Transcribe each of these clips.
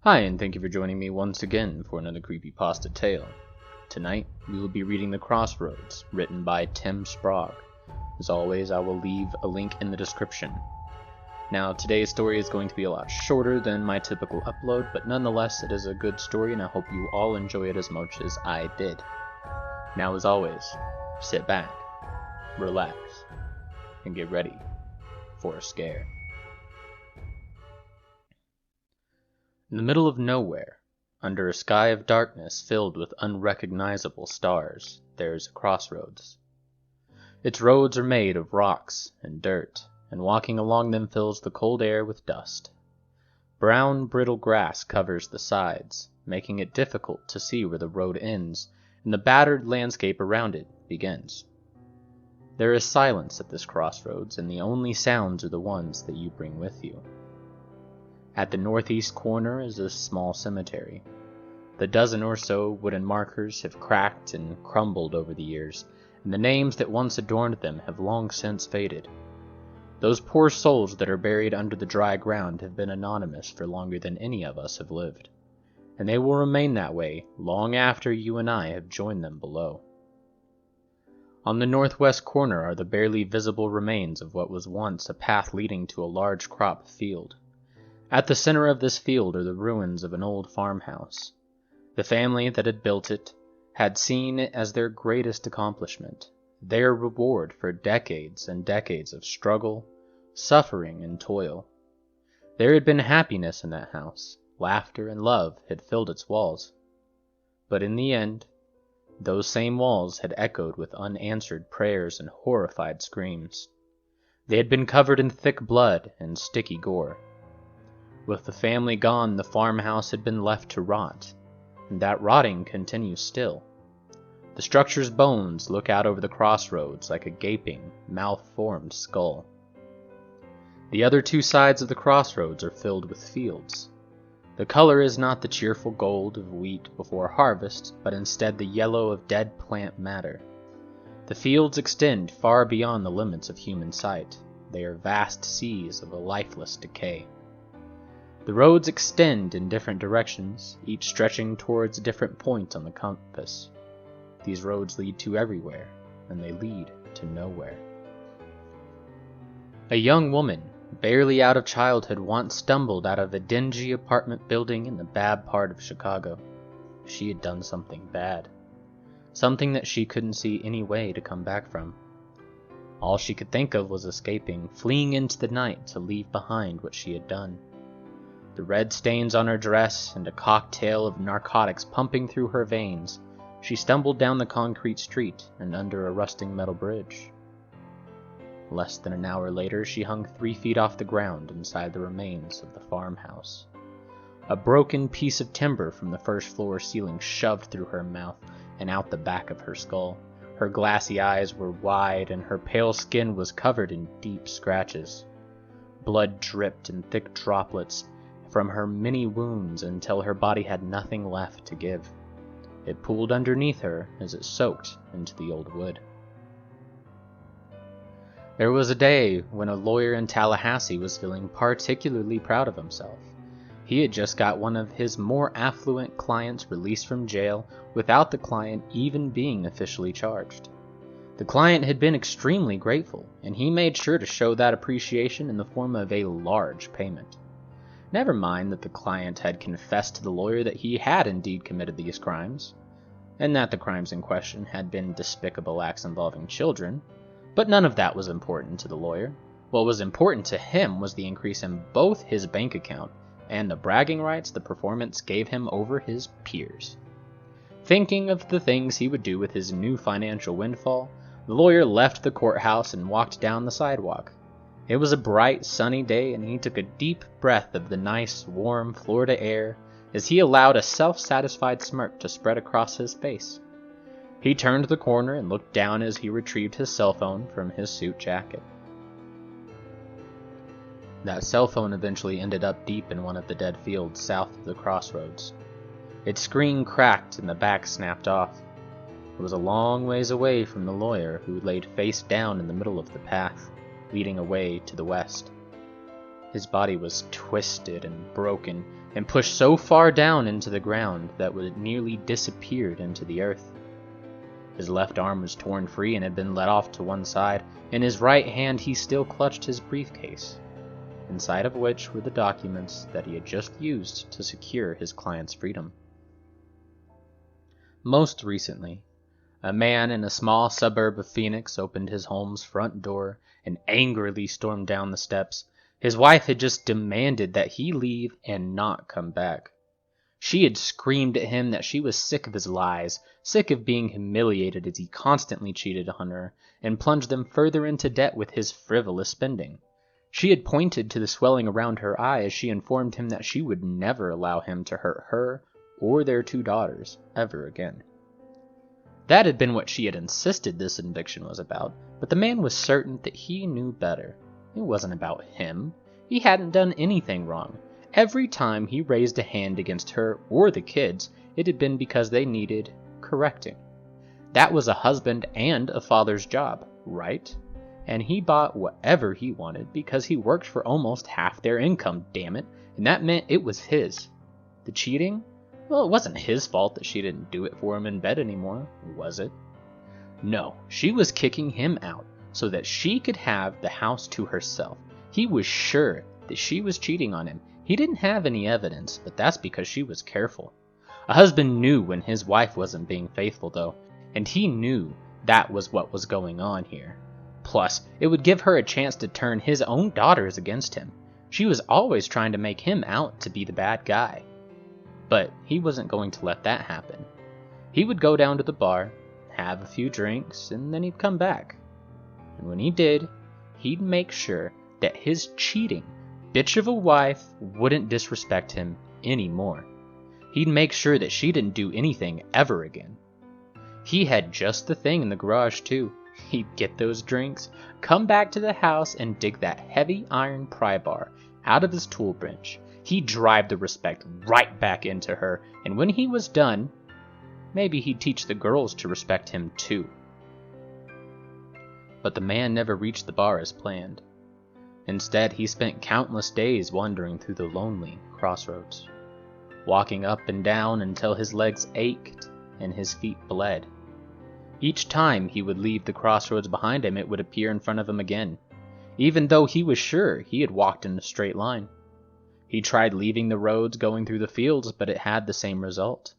Hi, and thank you for joining me once again for another Creepypasta tale. Tonight, we will be reading The Crossroads, written by Tim Sprague. As always, I will leave a link in the description. Now, today's story is going to be a lot shorter than my typical upload, but nonetheless, it is a good story, and I hope you all enjoy it as much as I did. Now, as always, sit back, relax, and get ready for a scare. In the middle of nowhere, under a sky of darkness filled with unrecognizable stars, there's a crossroads. Its roads are made of rocks and dirt, and walking along them fills the cold air with dust. Brown, brittle grass covers the sides, making it difficult to see where the road ends, and the battered landscape around it begins. There is silence at this crossroads, and the only sounds are the ones that you bring with you. At the northeast corner is a small cemetery. The dozen or so wooden markers have cracked and crumbled over the years, and the names that once adorned them have long since faded. Those poor souls that are buried under the dry ground have been anonymous for longer than any of us have lived, and they will remain that way long after you and I have joined them below. On the northwest corner are the barely visible remains of what was once a path leading to a large crop field. At the center of this field are the ruins of an old farmhouse. The family that had built it had seen it as their greatest accomplishment, their reward for decades and decades of struggle, suffering, and toil. There had been happiness in that house, laughter and love had filled its walls. But in the end, those same walls had echoed with unanswered prayers and horrified screams. They had been covered in thick blood and sticky gore. With the family gone, the farmhouse had been left to rot, and that rotting continues still. The structure's bones look out over the crossroads like a gaping, malformed skull. The other two sides of the crossroads are filled with fields. The color is not the cheerful gold of wheat before harvest, but instead the yellow of dead plant matter. The fields extend far beyond the limits of human sight. They are vast seas of a lifeless decay. The roads extend in different directions, each stretching towards a different point on the compass. These roads lead to everywhere, and they lead to nowhere. A young woman, barely out of childhood, once stumbled out of a dingy apartment building in the bad part of Chicago. She had done something bad. Something that she couldn't see any way to come back from. All she could think of was escaping, fleeing into the night to leave behind what she had done. The red stains on her dress and a cocktail of narcotics pumping through her veins, she stumbled down the concrete street and under a rusting metal bridge. Less than an hour later, she hung 3 feet off the ground inside the remains of the farmhouse. A broken piece of timber from the first floor ceiling shoved through her mouth and out the back of her skull. Her glassy eyes were wide and her pale skin was covered in deep scratches. Blood dripped in thick droplets from her many wounds until her body had nothing left to give. It pooled underneath her as it soaked into the old wood. There was a day when a lawyer in Tallahassee was feeling particularly proud of himself. He had just got one of his more affluent clients released from jail without the client even being officially charged. The client had been extremely grateful, and he made sure to show that appreciation in the form of a large payment. Never mind that the client had confessed to the lawyer that he had indeed committed these crimes, and that the crimes in question had been despicable acts involving children, but none of that was important to the lawyer. What was important to him was the increase in both his bank account and the bragging rights the performance gave him over his peers. Thinking of the things he would do with his new financial windfall, the lawyer left the courthouse and walked down the sidewalk. It was a bright, sunny day, and he took a deep breath of the nice, warm Florida air as he allowed a self-satisfied smirk to spread across his face. He turned the corner and looked down as he retrieved his cell phone from his suit jacket. That cell phone eventually ended up deep in one of the dead fields south of the crossroads. Its screen cracked and the back snapped off. It was a long ways away from the lawyer, who laid face down in the middle of the path, leading away to the west. His body was twisted and broken, and pushed so far down into the ground that it nearly disappeared into the earth. His left arm was torn free and had been let off to one side. In his right hand he still clutched his briefcase, inside of which were the documents that he had just used to secure his client's freedom. Most recently, a man in a small suburb of Phoenix opened his home's front door and angrily stormed down the steps. His wife had just demanded that he leave and not come back. She had screamed at him that she was sick of his lies, sick of being humiliated as he constantly cheated on her, and plunged them further into debt with his frivolous spending. She had pointed to the swelling around her eye as she informed him that she would never allow him to hurt her or their 2 daughters ever again. That had been what she had insisted this eviction was about, but the man was certain that he knew better. It wasn't about him. He hadn't done anything wrong. Every time he raised a hand against her or the kids, it had been because they needed correcting. That was a husband and a father's job, right? And he bought whatever he wanted because he worked for almost half their income, damn it, and that meant it was his. The cheating? Well, it wasn't his fault that she didn't do it for him in bed anymore, was it? No, she was kicking him out so that she could have the house to herself. He was sure that she was cheating on him. He didn't have any evidence, but that's because she was careful. A husband knew when his wife wasn't being faithful, though, and he knew that was what was going on here. Plus, it would give her a chance to turn his own daughters against him. She was always trying to make him out to be the bad guy. But he wasn't going to let that happen. He would go down to the bar, have a few drinks, and then he'd come back. And when he did, he'd make sure that his cheating bitch of a wife wouldn't disrespect him anymore. He'd make sure that she didn't do anything ever again. He had just the thing in the garage too. He'd get those drinks, come back to the house, and dig that heavy iron pry bar out of his tool bench. He'd drive the respect right back into her, and when he was done, maybe he'd teach the girls to respect him too. But the man never reached the bar as planned. Instead, he spent countless days wandering through the lonely Crossroads, walking up and down until his legs ached and his feet bled. Each time he would leave the crossroads behind him, it would appear in front of him again, even though he was sure he had walked in a straight line. He tried leaving the roads going through the fields, but it had the same result.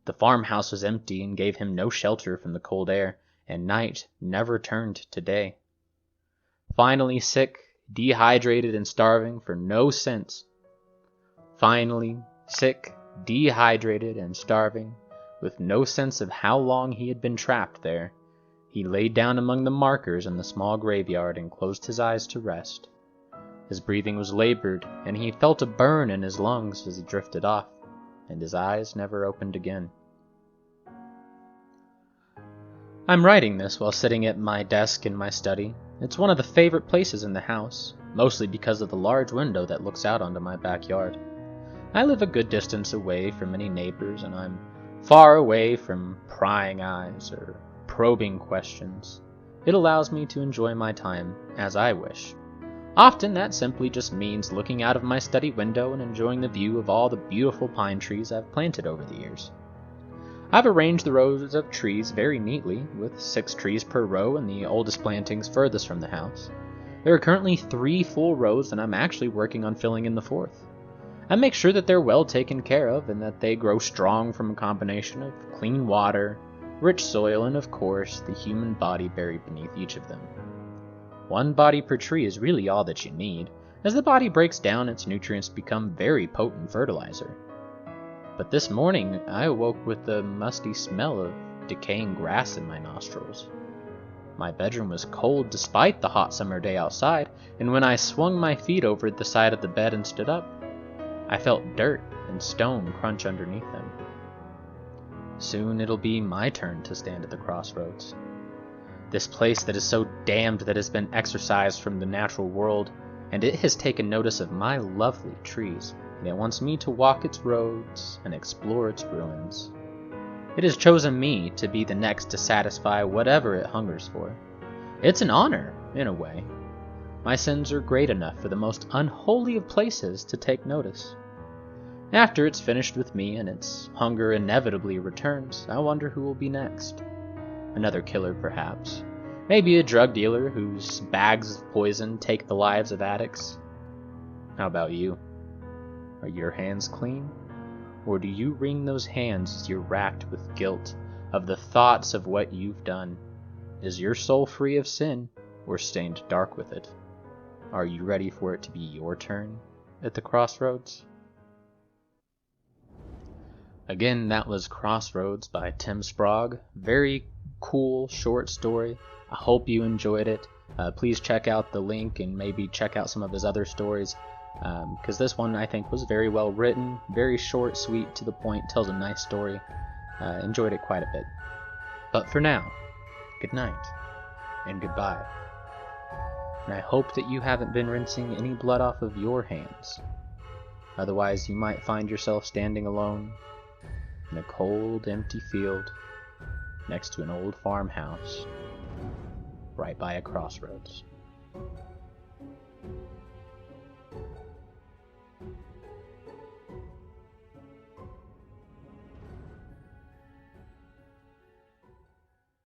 The farmhouse was empty and gave him no shelter from the cold air, and night never turned to day. Finally sick, dehydrated, and starving for no sense. Finally sick, dehydrated, and starving, with no sense of how long he had been trapped there, he laid down among the markers in the small graveyard and closed his eyes to rest. His breathing was labored, and he felt a burn in his lungs as he drifted off, and his eyes never opened again. I'm writing this while sitting at my desk in my study. It's one of the favorite places in the house, mostly because of the large window that looks out onto my backyard. I live a good distance away from any neighbors, and I'm far away from prying eyes or probing questions. It allows me to enjoy my time as I wish. Often that simply just means looking out of my study window and enjoying the view of all the beautiful pine trees I've planted over the years. I've arranged the rows of trees very neatly, with 6 trees per row and the oldest plantings furthest from the house. There are currently 3 full rows, and I'm actually working on filling in the 4th. I make sure that they're well taken care of and that they grow strong from a combination of clean water, rich soil, and of course, the human body buried beneath each of them. 1 body per tree is really all that you need. As the body breaks down, its nutrients become very potent fertilizer. But this morning, I awoke with the musty smell of decaying grass in my nostrils. My bedroom was cold despite the hot summer day outside, and when I swung my feet over the side of the bed and stood up, I felt dirt and stone crunch underneath them. Soon it'll be my turn to stand at the crossroads. This place that is so damned that has been exorcised from the natural world, and it has taken notice of my lovely trees, and it wants me to walk its roads and explore its ruins. It has chosen me to be the next to satisfy whatever it hungers for. It's an honor, in a way. My sins are great enough for the most unholy of places to take notice. After it's finished with me and its hunger inevitably returns, I wonder who will be next. Another killer, perhaps. Maybe a drug dealer whose bags of poison take the lives of addicts. How about you? Are your hands clean? Or do you wring those hands as you're racked with guilt of the thoughts of what you've done? Is your soul free of sin, or stained dark with it? Are you ready for it to be your turn at the crossroads? Again, that was Crossroads by Tim Sprague. Very cool, short story. I hope you enjoyed it. Please check out the link and maybe check out some of his other stories, because this one I think was very well written, very short, sweet, to the point, tells a nice story. Enjoyed it quite a bit. But for now, good night and goodbye. And I hope that you haven't been rinsing any blood off of your hands. Otherwise, you might find yourself standing alone in a cold, empty field next to an old farmhouse right by a crossroads.